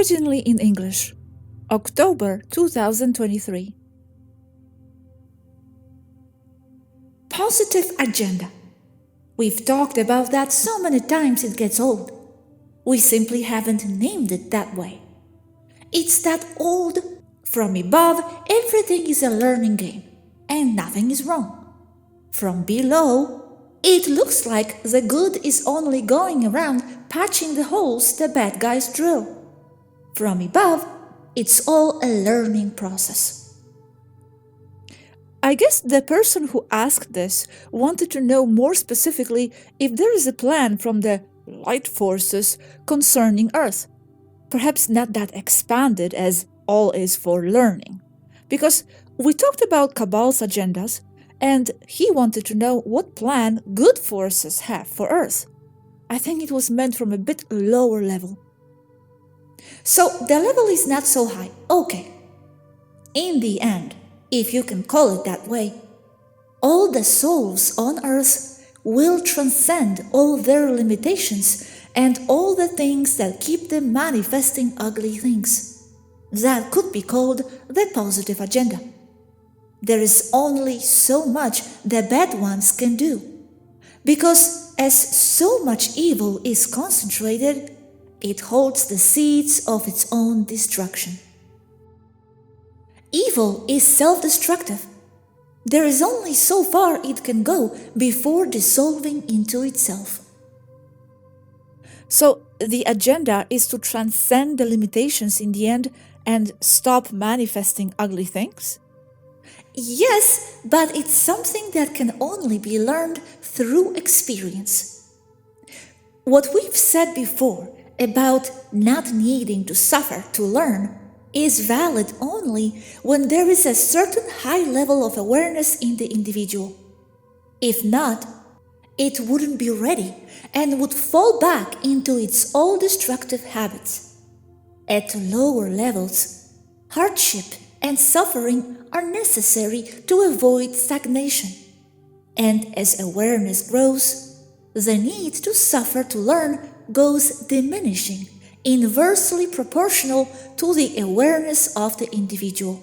originally in English, October 2023. Positive agenda. We've talked about that so many times it gets old. We simply haven't named it that way. It's that old, from above, everything is a learning game, and nothing is wrong. From below, it looks like the good is only going around patching the holes the bad guys drill. From above, it's all a learning process. I guess the person who asked this wanted to know more specifically if there is a plan from the light forces concerning Earth. Perhaps not that expanded as all is for learning. Because we talked about Cabal's agendas, and he wanted to know what plan good forces have for Earth. I think it was meant from a bit lower level. So the level is not so high. Okay. In the end, if you can call it that way, all the souls on Earth will transcend all their limitations and all the things that keep them manifesting ugly things. That could be called the positive agenda. There is only so much the bad ones can do, because as so much evil is concentrated, it holds the seeds of its own destruction. Evil is self-destructive. There is only so far it can go before dissolving into itself. So the agenda is to transcend the limitations in the end and stop manifesting ugly things? Yes, but it's something that can only be learned through experience. What we've said before about not needing to suffer to learn is valid only when there is a certain high level of awareness in the individual. If not, it wouldn't be ready and would fall back into its old destructive habits. At lower levels, hardship and suffering are necessary to avoid stagnation. And as awareness grows, the need to suffer to learn goes diminishing, inversely proportional to the awareness of the individual.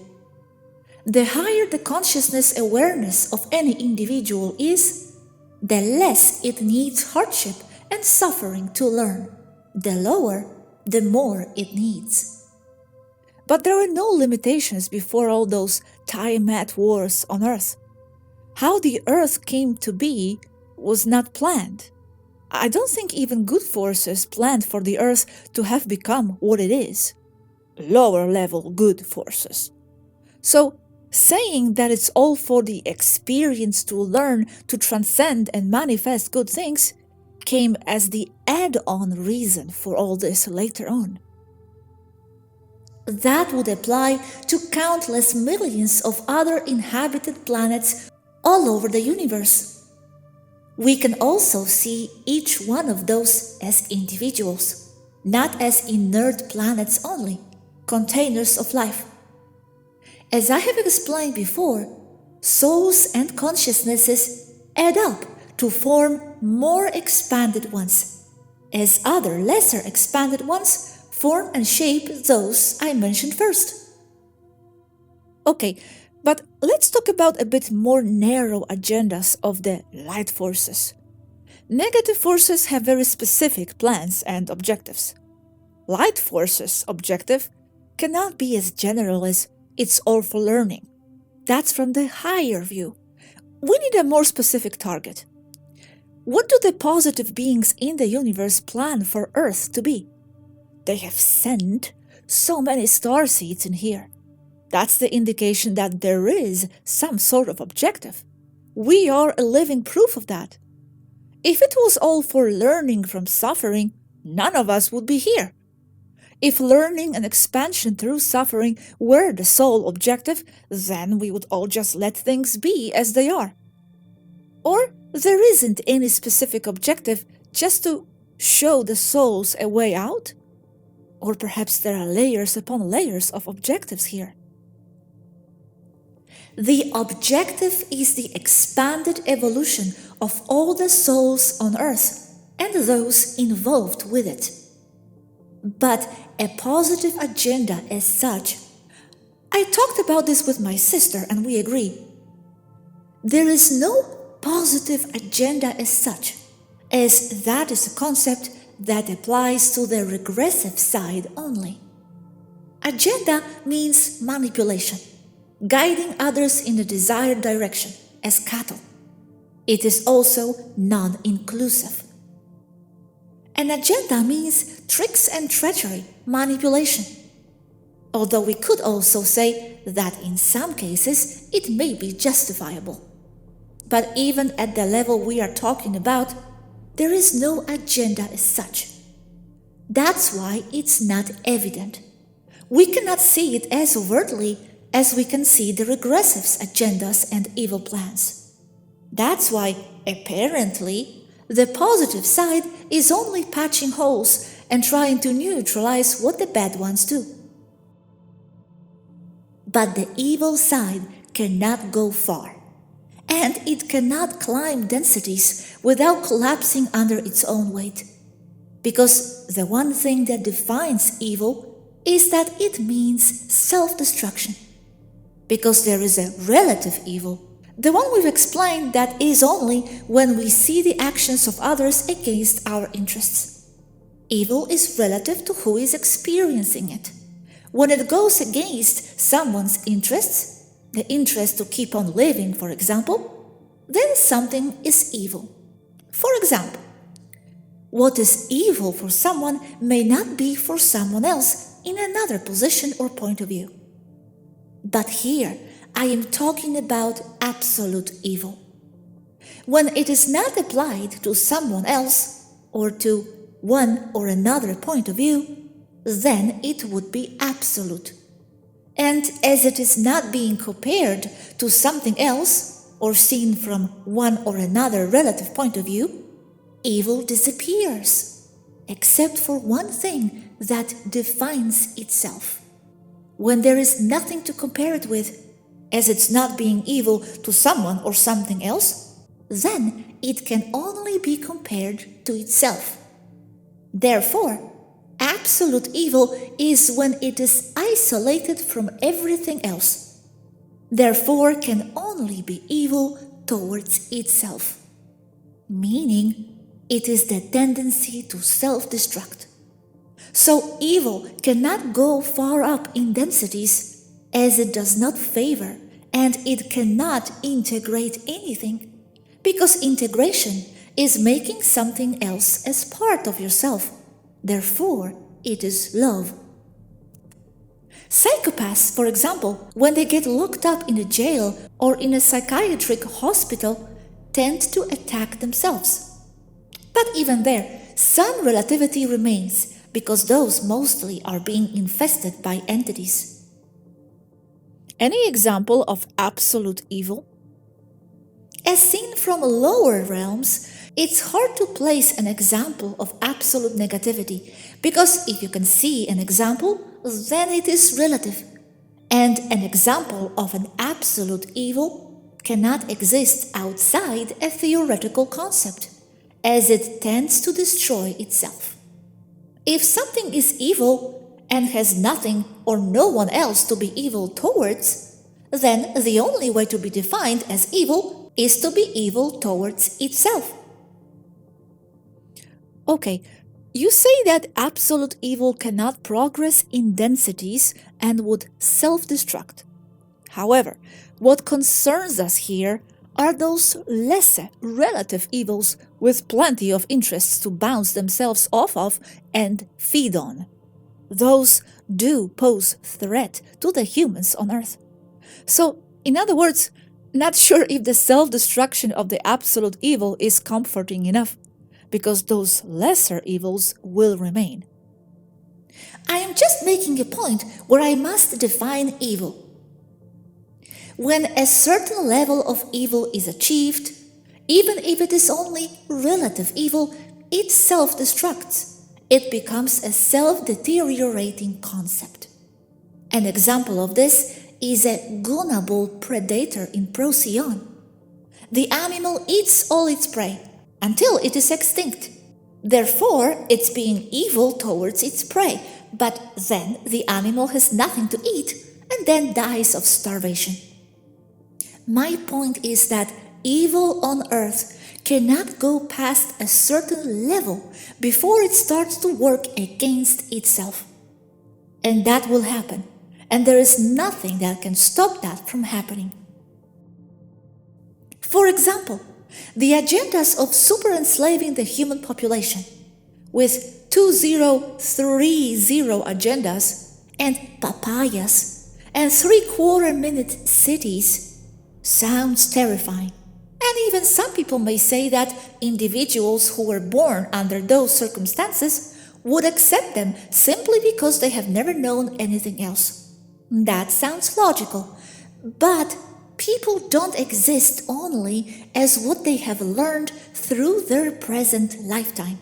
The higher the consciousness awareness of any individual is, the less it needs hardship and suffering to learn. The lower, the more it needs. But there were no limitations before all those Tiamat wars on Earth. How the Earth came to be was not planned. I don't think even good forces planned for the Earth to have become what it is. Lower level good forces. So, saying that it's all for the experience to learn to transcend and manifest good things came as the add-on reason for all this later on. That would apply to countless millions of other inhabited planets all over the universe. We can also see each one of those as individuals, not as inert planets only, containers of life. As I have explained before, souls and consciousnesses add up to form more expanded ones, as other lesser expanded ones form and shape those I mentioned first. Okay, but let's talk about a bit more narrow agendas of the light forces. Negative forces have very specific plans and objectives. Light forces' objective cannot be as general as it's all for learning. That's from the higher view. We need a more specific target. What do the positive beings in the universe plan for Earth to be? They have sent so many starseeds in here. That's the indication that there is some sort of objective. We are a living proof of that. If it was all for learning from suffering, none of us would be here. If learning and expansion through suffering were the sole objective, then we would all just let things be as they are. Or there isn't any specific objective, just to show the souls a way out? Or perhaps there are layers upon layers of objectives here. The objective is the expanded evolution of all the souls on Earth and those involved with it. But a positive agenda as such, I talked about this with my sister and we agree. There is no positive agenda as such, as that is a concept that applies to the regressive side only. Agenda means manipulation, guiding others in the desired direction, as cattle. It is also non-inclusive. An agenda means tricks and treachery, manipulation. Although we could also say that in some cases it may be justifiable. But even at the level we are talking about, there is no agenda as such. That's why it's not evident. We cannot see it as overtly as we can see the regressive's agendas and evil plans. That's why, apparently, the positive side is only patching holes and trying to neutralize what the bad ones do. But the evil side cannot go far, and it cannot climb densities without collapsing under its own weight. Because the one thing that defines evil is that it means self-destruction. Because there is a relative evil, the one we've explained that is only when we see the actions of others against our interests. Evil is relative to who is experiencing it. When it goes against someone's interests, the interest to keep on living, for example, then something is evil. For example, what is evil for someone may not be for someone else in another position or point of view. But here, I am talking about absolute evil. When it is not applied to someone else or to one or another point of view, then it would be absolute. And as it is not being compared to something else or seen from one or another relative point of view, evil disappears, except for one thing that defines itself. When there is nothing to compare it with, as it's not being evil to someone or something else, then it can only be compared to itself. Therefore, absolute evil is when it is isolated from everything else. Therefore, can only be evil towards itself, meaning it is the tendency to self-destruct. So evil cannot go far up in densities as it does not favor and it cannot integrate anything, because integration is making something else as part of yourself. Therefore, it is love. Psychopaths, for example, when they get locked up in a jail or in a psychiatric hospital, tend to attack themselves. But even there, some relativity remains, because those mostly are being infested by entities. Any example of absolute evil? As seen from lower realms, it's hard to place an example of absolute negativity, because if you can see an example, then it is relative. And an example of an absolute evil cannot exist outside a theoretical concept, as it tends to destroy itself. If something is evil and has nothing or no one else to be evil towards, then the only way to be defined as evil is to be evil towards itself. Okay, you say that absolute evil cannot progress in densities and would self-destruct. However, what concerns us here are those lesser relative evils with plenty of interests to bounce themselves off of and feed on. Those do pose threat to the humans on Earth. So, in other words, not sure if the self-destruction of the absolute evil is comforting enough, because those lesser evils will remain. I am just making a point where I must define evil. When a certain level of evil is achieved, even if it is only relative evil, it self-destructs. It becomes a self-deteriorating concept. An example of this is a gonable predator in Procyon. The animal eats all its prey until it is extinct. Therefore, it's being evil towards its prey, but then the animal has nothing to eat and then dies of starvation. My point is that evil on earth cannot go past a certain level before it starts to work against itself. And that will happen, and there is nothing that can stop that from happening. For example, the agendas of super enslaving the human population, with 2030 agendas and papayas and 3/4-minute cities, sounds terrifying. And even some people may say that individuals who were born under those circumstances would accept them simply because they have never known anything else. That sounds logical, but people don't exist only as what they have learned through their present lifetime.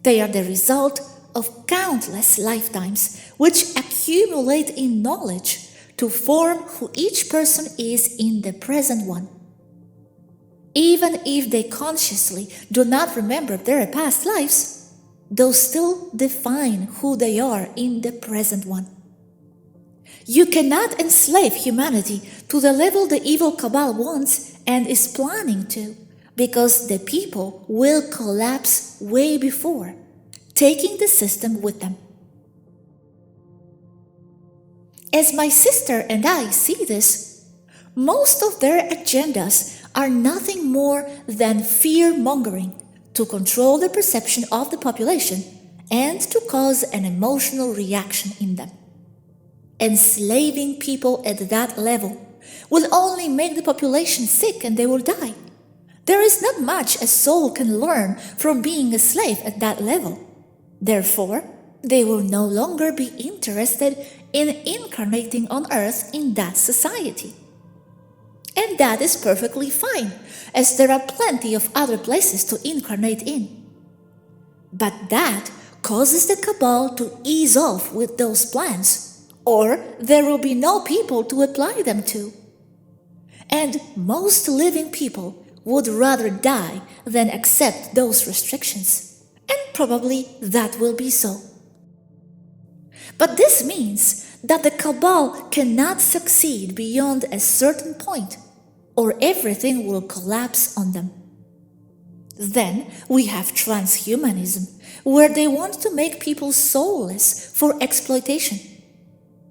They are the result of countless lifetimes which accumulate in knowledge to form who each person is in the present one. Even if they consciously do not remember their past lives, those still define who they are in the present one. You cannot enslave humanity to the level the evil cabal wants and is planning to, because the people will collapse way before, taking the system with them. As my sister and I see this, most of their agendas are nothing more than fear-mongering to control the perception of the population and to cause an emotional reaction in them. Enslaving people at that level will only make the population sick and they will die. There is not much a soul can learn from being a slave at that level. Therefore, they will no longer be interested in incarnating on earth in that society. And that is perfectly fine, as there are plenty of other places to incarnate in. But that causes the cabal to ease off with those plans, or there will be no people to apply them to. And most living people would rather die than accept those restrictions, and probably that will be so. But this means that the cabal cannot succeed beyond a certain point, or everything will collapse on them. Then we have transhumanism, where they want to make people soulless for exploitation.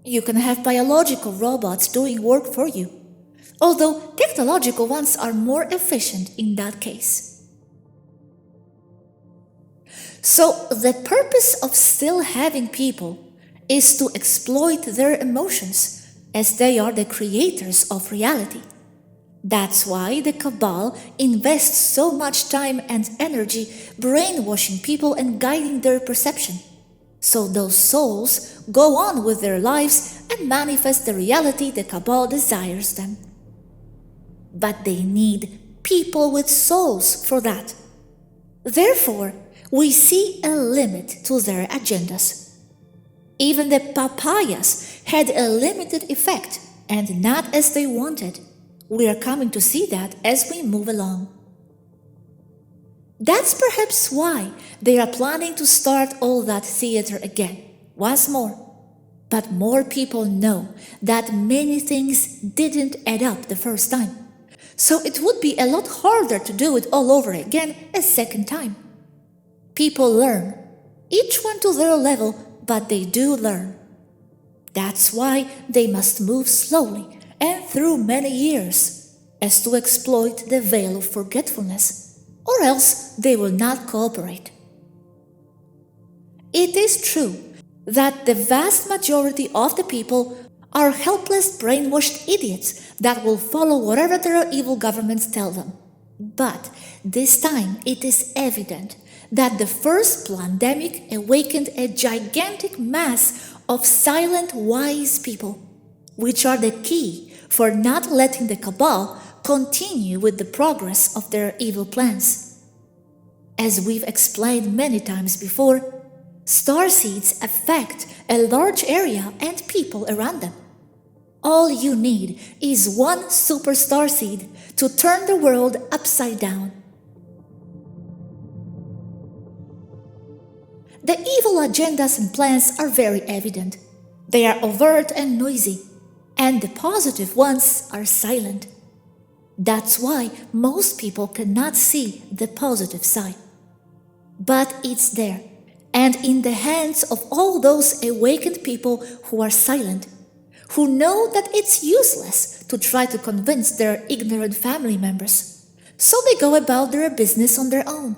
You can have biological robots doing work for you, although technological ones are more efficient in that case. So the purpose of still having people is to exploit their emotions, as they are the creators of reality. That's why the cabal invests so much time and energy brainwashing people and guiding their perception, so those souls go on with their lives and manifest the reality the cabal desires them. But they need people with souls for that. Therefore, we see a limit to their agendas. Even the papayas had a limited effect and not as they wanted. We are coming to see that as we move along. That's perhaps why they are planning to start all that theater again, once more. But more people know that many things didn't add up the first time. So it would be a lot harder to do it all over again a second time. People learn, each one to their level, but they do learn. That's why they must move slowly and through many years, as to exploit the veil of forgetfulness, or else they will not cooperate. It is true that the vast majority of the people are helpless, brainwashed idiots that will follow whatever their evil governments tell them. But this time it is evident that the first pandemic awakened a gigantic mass of silent, wise people, which are the key for not letting the cabal continue with the progress of their evil plans. As we've explained many times before, starseeds affect a large area and people around them. All you need is one super starseed to turn the world upside down. The evil agendas and plans are very evident. They are overt and noisy, and the positive ones are silent. That's why most people cannot see the positive side. But it's there, and in the hands of all those awakened people who are silent, who know that it's useless to try to convince their ignorant family members. So they go about their business on their own,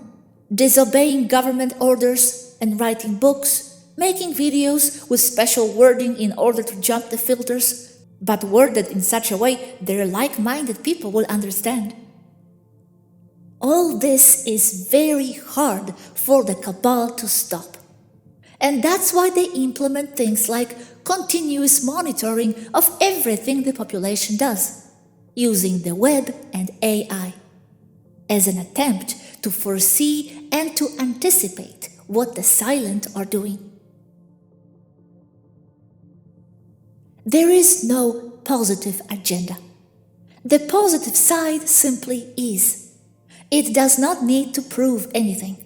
disobeying government orders and writing books, making videos with special wording in order to jump the filters, but worded in such a way their like-minded people will understand. All this is very hard for the cabal to stop. And that's why they implement things like continuous monitoring of everything the population does, using the web and AI, as an attempt to foresee and to anticipate what the silent are doing. There is no positive agenda. The positive side simply is. It does not need to prove anything.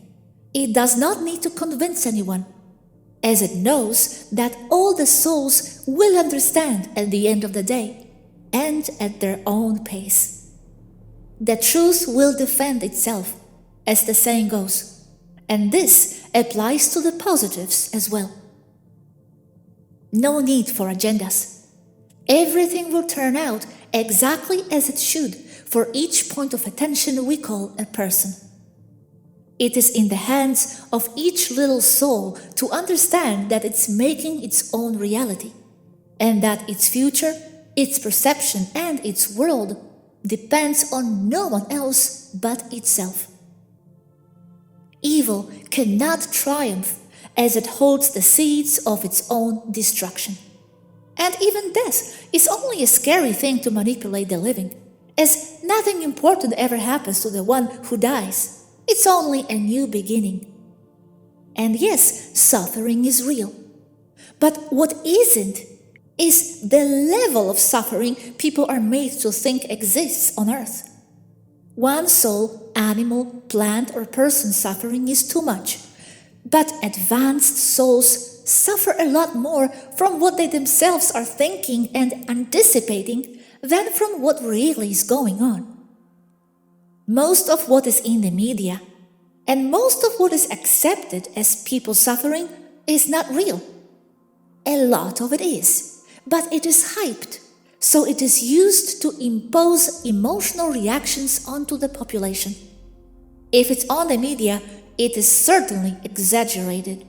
It does not need to convince anyone, as it knows that all the souls will understand at the end of the day, and at their own pace. The truth will defend itself, as the saying goes, and this applies to the positives as well. No need for agendas. Everything will turn out exactly as it should for each point of attention we call a person. It is in the hands of each little soul to understand that it's making its own reality, and that its future, its perception, and its world depends on no one else but itself. Evil cannot triumph as it holds the seeds of its own destruction. And even death is only a scary thing to manipulate the living, as nothing important ever happens to the one who dies. It's only a new beginning. And yes, suffering is real. But what isn't is the level of suffering people are made to think exists on Earth. One soul, animal, plant, or person suffering is too much. But advanced souls suffer a lot more from what they themselves are thinking and anticipating than from what really is going on. Most of what is in the media and most of what is accepted as people suffering is not real. A lot of it is, but it is hyped, so it is used to impose emotional reactions onto the population. If it's on the media, it is certainly exaggerated.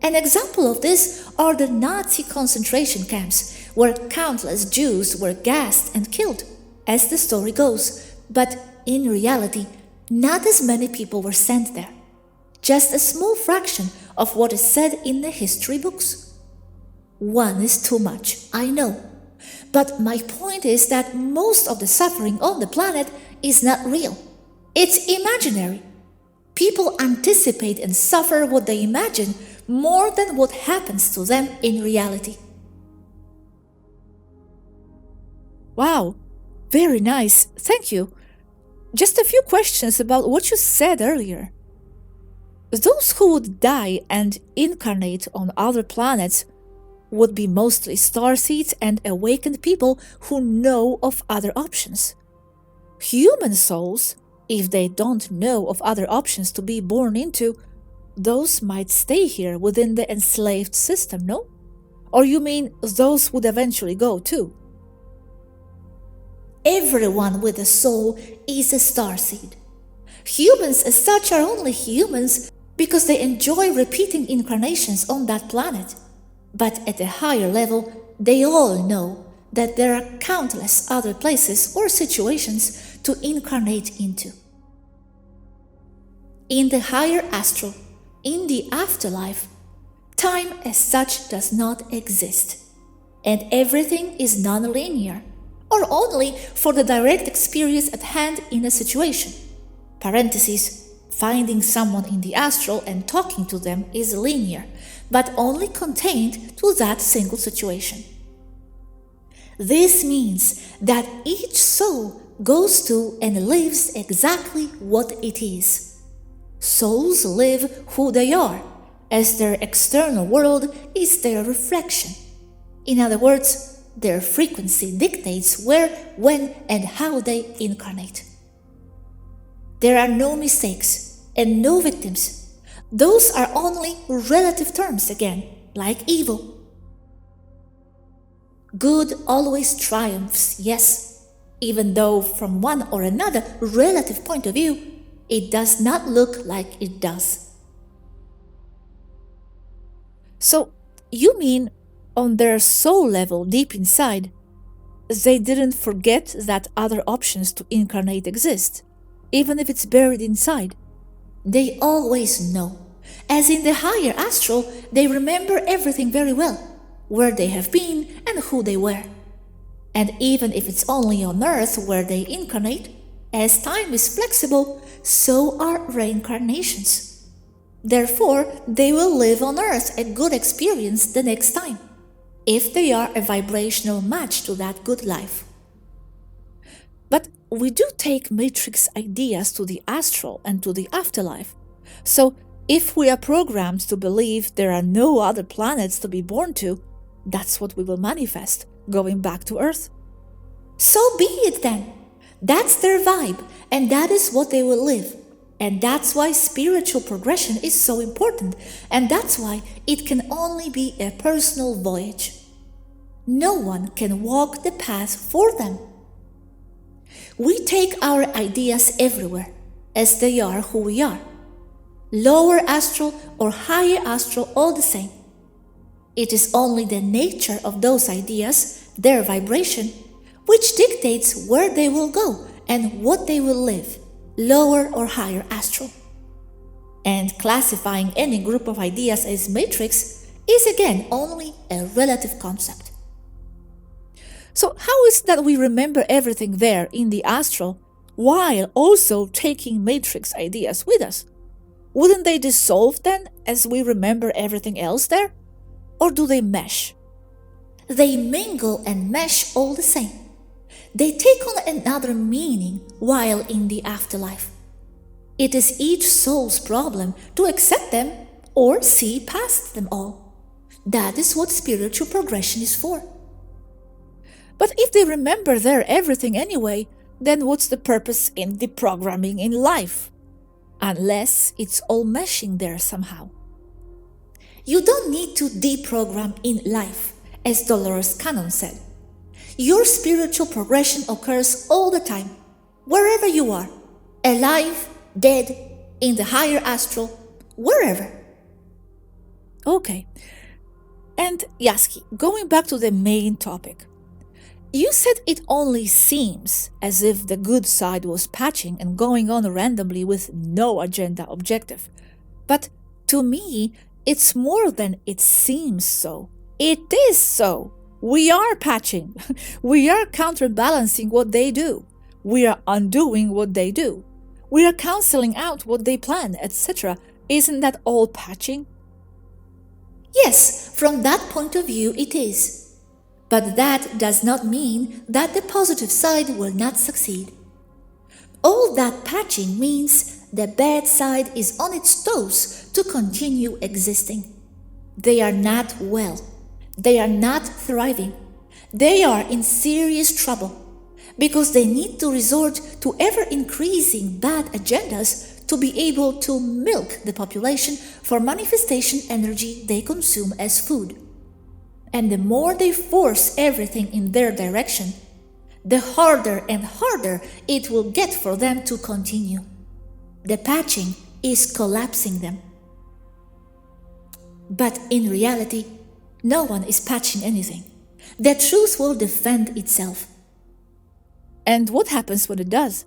An example of this are the Nazi concentration camps, where countless Jews were gassed and killed, as the story goes. But in reality, not as many people were sent there. Just a small fraction of what is said in the history books. One is too much, I know. But my point is that most of the suffering on the planet is not real. It's imaginary. People anticipate and suffer what they imagine more than what happens to them in reality. Wow, very nice, thank you. Just a few questions about what you said earlier. Those who would die and incarnate on other planets would be mostly starseeds and awakened people who know of other options. Human souls, if they don't know of other options to be born into, those might stay here within the enslaved system, no? Or you mean those would eventually go too? Everyone with a soul is a starseed. Humans as such are only humans because they enjoy repeating incarnations on that planet. But at a higher level, they all know that there are countless other places or situations to incarnate into. In the higher astral, in the afterlife, time as such does not exist, and everything is non-linear, or only for the direct experience at hand in a situation. Parentheses, finding someone in the astral and talking to them is linear, but only contained to that single situation. This means that each soul goes to and lives exactly what it is. Souls live who they are, as their external world is their reflection. In other words, their frequency dictates where, when, and how they incarnate. There are no mistakes and no victims. Those are only relative terms again, like evil. Good always triumphs, yes, even though from one or another relative point of view, it does not look like it does. So, you mean on their soul level deep inside, they didn't forget that other options to incarnate exist, even if it's buried inside? They always know. As in the higher astral, they remember everything very well, where they have been and who they were. And even if it's only on Earth where they incarnate, as time is flexible, so are reincarnations. Therefore, they will live on Earth a good experience the next time, if they are a vibrational match to that good life. But we do take matrix ideas to the astral and to the afterlife. So, if we are programmed to believe there are no other planets to be born to, that's what we will manifest, going back to Earth. So be it then. That's their vibe, and that is what they will live. And that's why spiritual progression is so important, and that's why it can only be a personal voyage. No one can walk the path for them. We take our ideas everywhere, as they are who we are. Lower astral or higher astral, all the same. It is only the nature of those ideas, their vibration, which dictates where they will go and what they will live, lower or higher astral. And classifying any group of ideas as matrix is again only a relative concept. So how is it that we remember everything there in the astral while also taking matrix ideas with us? Wouldn't they dissolve then as we remember everything else there? Or do they mesh? They mingle and mesh all the same. They take on another meaning while in the afterlife. It is each soul's problem to accept them or see past them all. That is what spiritual progression is for. But if they remember there everything anyway, then what's the purpose in deprogramming in life? Unless it's all meshing there somehow. You don't need to deprogram in life, as Dolores Cannon said. Your spiritual progression occurs all the time, wherever you are, alive, dead, in the higher astral, wherever. Okay. And Yazhi, going back to the main topic. You said it only seems as if the good side was patching and going on randomly with no agenda objective. But to me, it's more than it seems so. It is so. We are patching. We are counterbalancing what they do. We are undoing what they do. We are cancelling out what they plan, etc. Isn't that all patching? Yes, from that point of view it is. But that does not mean that the positive side will not succeed. All that patching means the bad side is on its toes to continue existing. They are not well. They are not thriving. They are in serious trouble because they need to resort to ever-increasing bad agendas to be able to milk the population for manifestation energy they consume as food. And the more they force everything in their direction, the harder and harder it will get for them to continue. The patching is collapsing them. But in reality, no one is patching anything. The truth will defend itself. And what happens when it does?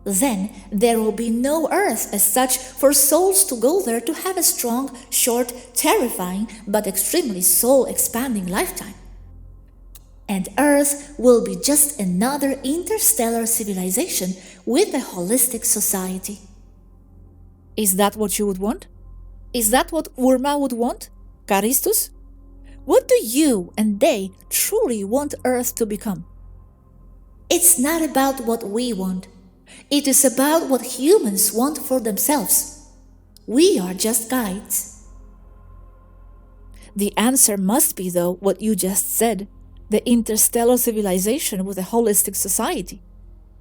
Then there will be no earth as such for souls to go there to have a strong, short, terrifying, but extremely soul-expanding lifetime. And Earth will be just another interstellar civilization with a holistic society. Is that what you would want? Is that what Urma would want? Caristus? What do you and they truly want Earth to become? It's not about what we want. It is about what humans want for themselves. We are just guides. The answer must be, though, what you just said, the interstellar civilization with a holistic society.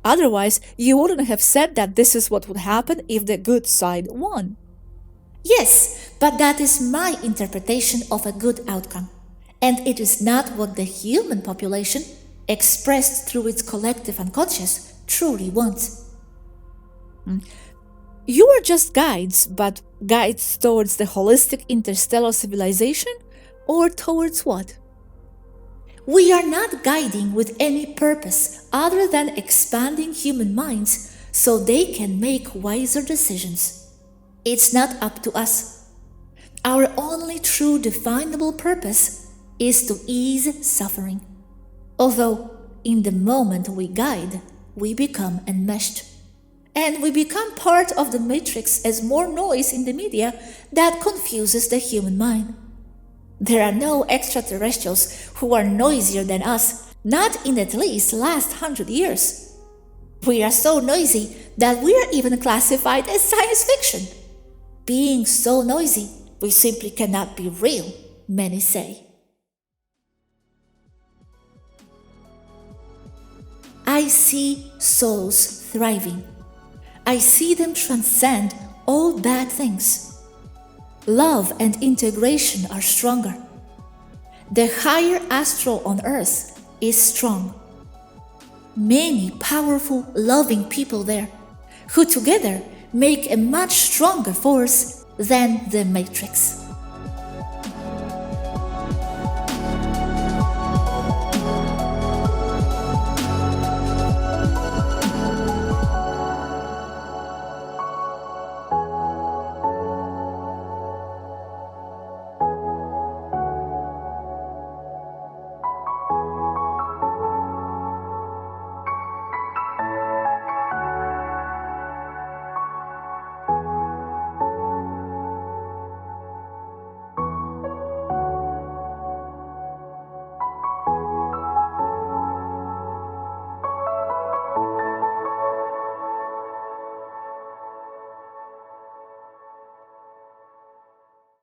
Otherwise, you wouldn't have said that this is what would happen if the good side won. Yes, but that is my interpretation of a good outcome, and it is not what the human population, expressed through its collective unconscious, truly wants. You are just guides, but guides towards the holistic interstellar civilization, or towards what? We are not guiding with any purpose other than expanding human minds so they can make wiser decisions. It's not up to us. Our only true definable purpose is to ease suffering. Although, in the moment we guide, we become enmeshed. And we become part of the matrix as more noise in the media that confuses the human mind. There are no extraterrestrials who are noisier than us, not in at least last 100 years. We are so noisy that we are even classified as science fiction. Being so noisy, we simply cannot be real, many say. I see souls thriving. I see them transcend all bad things. Love and integration are stronger. The higher astral on earth is strong. Many powerful, loving people there, who together make a much stronger force than the Matrix.